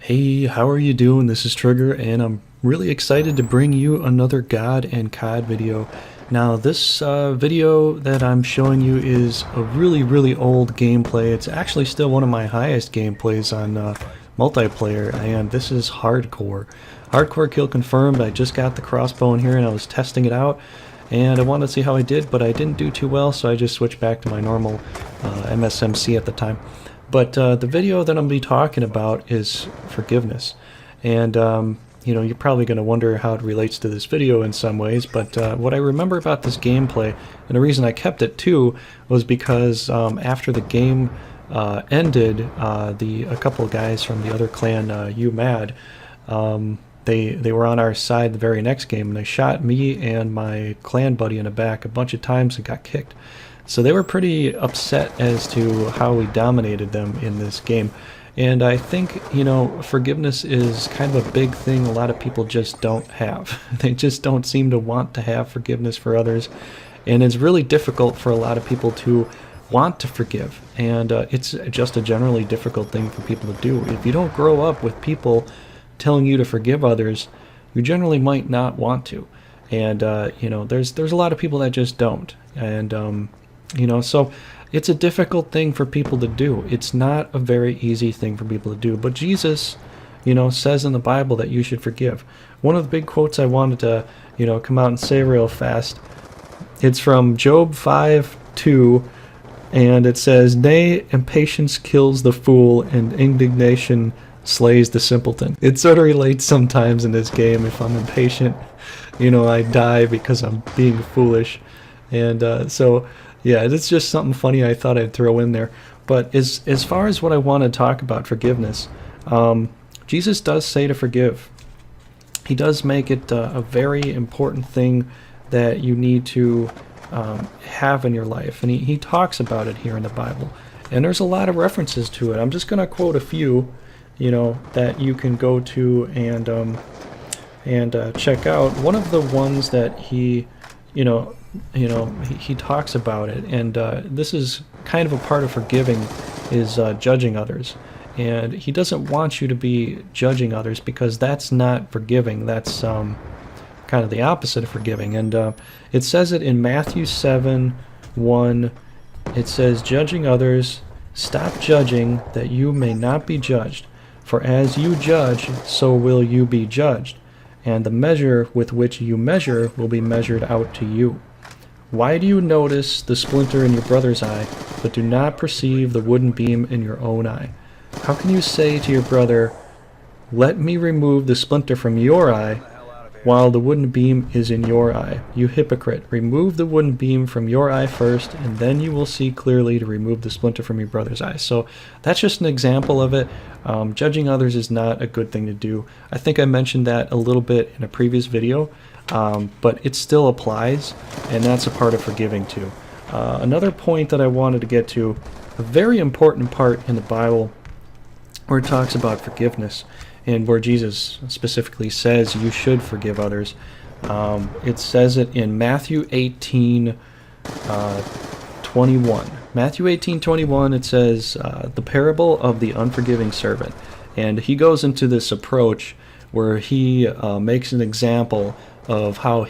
Hey, how are you doing? This is Trigger, and I'm really excited to bring you another God and COD video. Now, this video that I'm showing you is a really old gameplay. It's actually still one of my highest gameplays on multiplayer, and this is hardcore. Hardcore kill confirmed. I just got the crossbow in here, and I was testing it out, and I wanted to see how I did, but I didn't do too well, so I just switched back to my normal MSMC at the time. But the video that I'm going to be talking about is forgiveness. And, you know, you're probably going to wonder how it relates to this video in some ways, but what I remember about this gameplay, and the reason I kept it too, was because after the game ended, a couple of guys from the other clan, UMAD, they were on our side the very next game, and they shot me and my clan buddy in the back a bunch of times and got kicked. So they were pretty upset as to how we dominated them in this game. And I think, you know, forgiveness is kind of a big thing a lot of people just don't have. They just don't seem to want to have forgiveness for others. And it's really difficult for a lot of people to want to forgive. And it's just a generally difficult thing for people to do. If you don't grow up with people telling you to forgive others, you generally might not want to. And, you know, there's a lot of people that just don't. And, you know, so it's a difficult thing for people to do. It's not a very easy thing for people to do. But Jesus, you know, says in the Bible that you should forgive. One of the big quotes I wanted to, you know, come out and say real fast, it's from Job 5:2, and it says, "Nay, impatience kills the fool, and indignation slays the simpleton." It sort of relates sometimes in this game. If I'm impatient, you know, I die because I'm being foolish. And so... yeah, it's just something funny I thought I'd throw in there. But as far as what I want to talk about forgiveness, Jesus does say to forgive. He does make it a very important thing that you need to have in your life. And he talks about it here in the Bible. And there's a lot of references to it. I'm just going to quote a few, you know, that you can go to and check out. One of the ones that he talks about it, and this is kind of a part of forgiving, is judging others. And he doesn't want you to be judging others, because that's not forgiving. That's kind of the opposite of forgiving. And it says it in Matthew 7:1. It says, "Judging others, stop judging, that you may not be judged. For as you judge, so will you be judged. And the measure with which you measure will be measured out to you. Why do you notice the splinter in your brother's eye, but do not perceive the wooden beam in your own eye? How can you say to your brother, 'Let me remove the splinter from your eye,' while the wooden beam is in your eye? You hypocrite, remove the wooden beam from your eye first, and then you will see clearly to remove the splinter from your brother's eye." So that's just an example of it. Judging others is not a good thing to do. I think I mentioned that a little bit in a previous video, but it still applies, and that's a part of forgiving too. Another point that I wanted to get to, a very important part in the Bible where it talks about forgiveness, and where Jesus specifically says you should forgive others. It says it in Matthew 18:21. Matthew 18:21, it says, the parable of the unforgiving servant. And he goes into this approach where he makes an example of how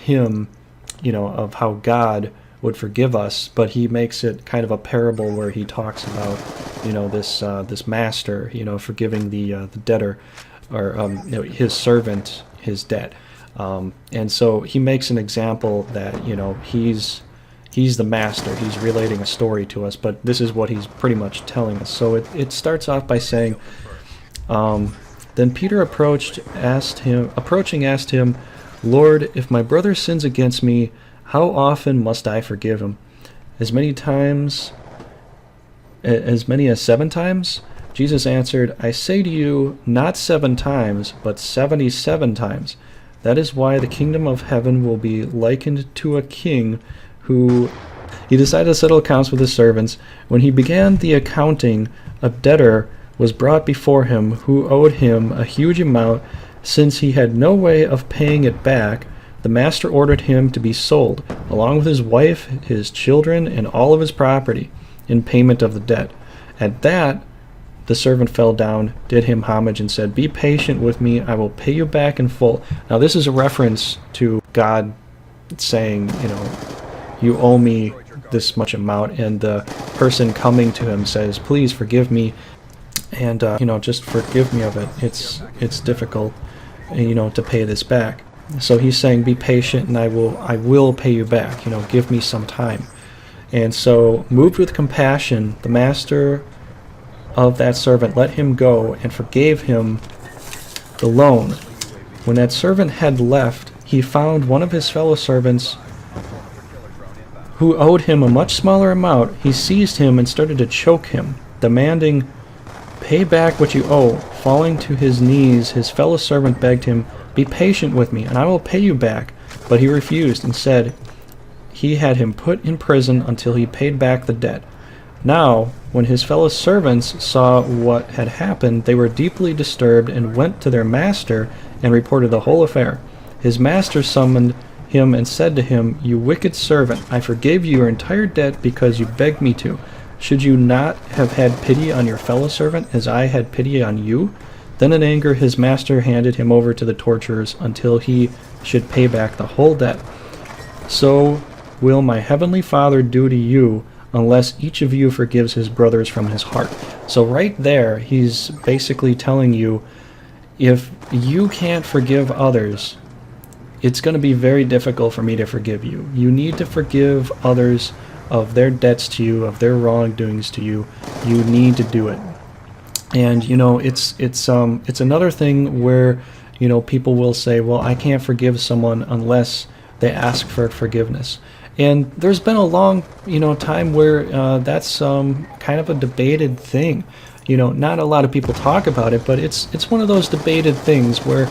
of how God would forgive us, but he makes it kind of a parable where he talks about, you know, this master, you know, forgiving the debtor, or you know, his servant, his debt. And so he makes an example that, you know, he's the master. He's relating a story to us, but this is what he's pretty much telling us. So it starts off by saying, "Then Peter approaching asked him, 'Lord, if my brother sins against me, how often must I forgive him? As many as 7 times?' Jesus answered, 'I say to you, not 7 times, but 77 times. That is why the kingdom of heaven will be likened to a king who he decided to settle accounts with his servants. When he began the accounting, a debtor was brought before him who owed him a huge amount. Since he had no way of paying it back, the master ordered him to be sold, along with his wife, his children, and all of his property, in payment of the debt. At that, the servant fell down, did him homage, and said, "Be patient with me, I will pay you back in full." Now this is a reference to God saying, you owe me this much amount, and the person coming to him says, "Please forgive me, and just forgive me of it. It's difficult, to pay this back." So he's saying, "Be patient, and I will pay you back. Give me some time." And so, moved with compassion, the master of that servant let him go and forgave him the loan. When that servant had left, he found one of his fellow servants who owed him a much smaller amount. He seized him and started to choke him, demanding, "Pay back what you owe." Falling to his knees, his fellow servant begged him, "Be patient with me, and I will pay you back." But he refused and said he had him put in prison until he paid back the debt. Now, when his fellow servants saw what had happened, they were deeply disturbed and went to their master and reported the whole affair. His master summoned him and said to him, "You wicked servant, I forgave you your entire debt because you begged me to. Should you not have had pity on your fellow servant as I had pity on you?" Then in anger his master handed him over to the torturers until he should pay back the whole debt. "So will my heavenly Father do to you, unless each of you forgives his brothers from his heart." So right there, he's basically telling you, if you can't forgive others, it's going to be very difficult for me to forgive you. You need to forgive others of their debts to you, of their wrongdoings to you. You need to do it. And it's another thing where people will say, "Well, I can't forgive someone unless they ask for forgiveness." And there's been a long time where that's kind of a debated thing. Not a lot of people talk about it, but it's one of those debated things where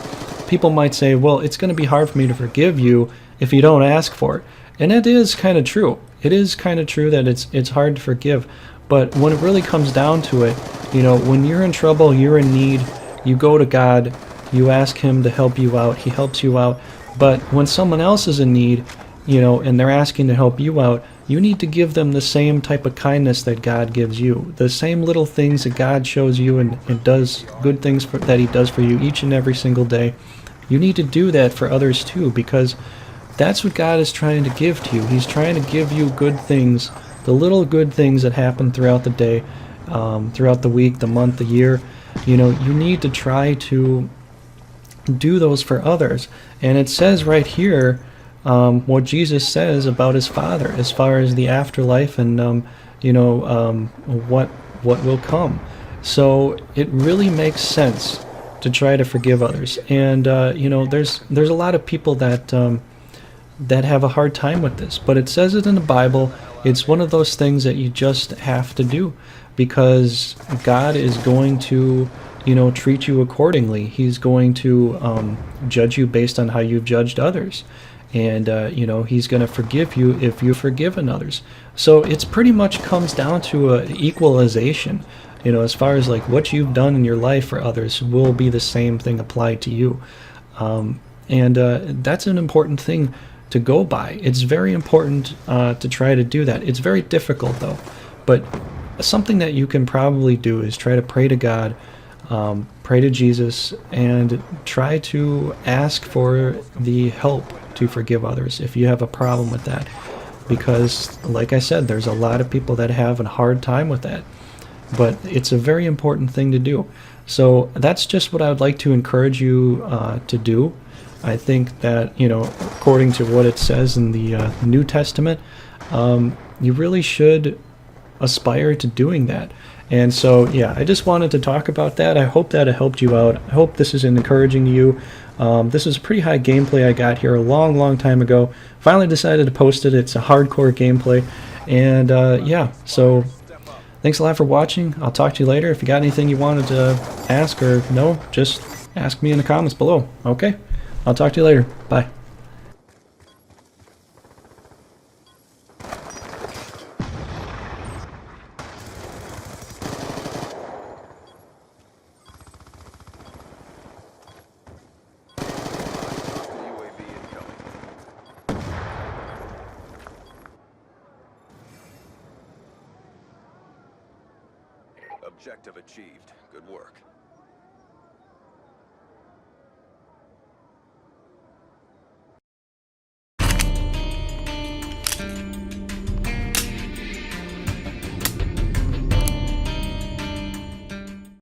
people might say, "Well, it's going to be hard for me to forgive you if you don't ask for it." And it is kind of true. It is kind of true that it's hard to forgive. But when it really comes down to it, when you're in trouble, you're in need, you go to God, you ask him to help you out, he helps you out. But when someone else is in need, and they're asking to help you out, you need to give them the same type of kindness that God gives you. The same little things that God shows you and does good things that he does for you each and every single day. You need to do that for others too, because that's what God is trying to give to you. He's trying to give you good things, the little good things that happen throughout the day, throughout the week, the month, the year. You need to try to do those for others. And it says right here what Jesus says about his Father as far as the afterlife and what will come. So it really makes sense to try to forgive others. And there's a lot of people that have a hard time with this, but it says it in the Bible. It's one of those things that you just have to do, because God is going to treat you accordingly. He's going to judge you based on how you've judged others. And he's going to forgive you if you've forgiven others. So it's pretty much comes down to a equalization. As far as like what you've done in your life for others will be the same thing applied to you. And that's an important thing to go by. It's very important to try to do that. It's very difficult though. But something that you can probably do is try to pray to God, pray to Jesus, and try to ask for the help to forgive others if you have a problem with that. Because, like I said, there's a lot of people that have a hard time with that. But it's a very important thing to do. So that's just what I would like to encourage you to do. I think that, according to what it says in the New Testament, you really should aspire to doing that. And so, yeah, I just wanted to talk about that. I hope that it helped you out. I hope this is encouraging to you. This is pretty high gameplay I got here a long time ago. Finally decided to post it. It's a hardcore gameplay. And, yeah, so thanks a lot for watching. I'll talk to you later. If you got anything you wanted to ask or know, just ask me in the comments below. Okay? I'll talk to you later. Bye. Objective achieved. Good work.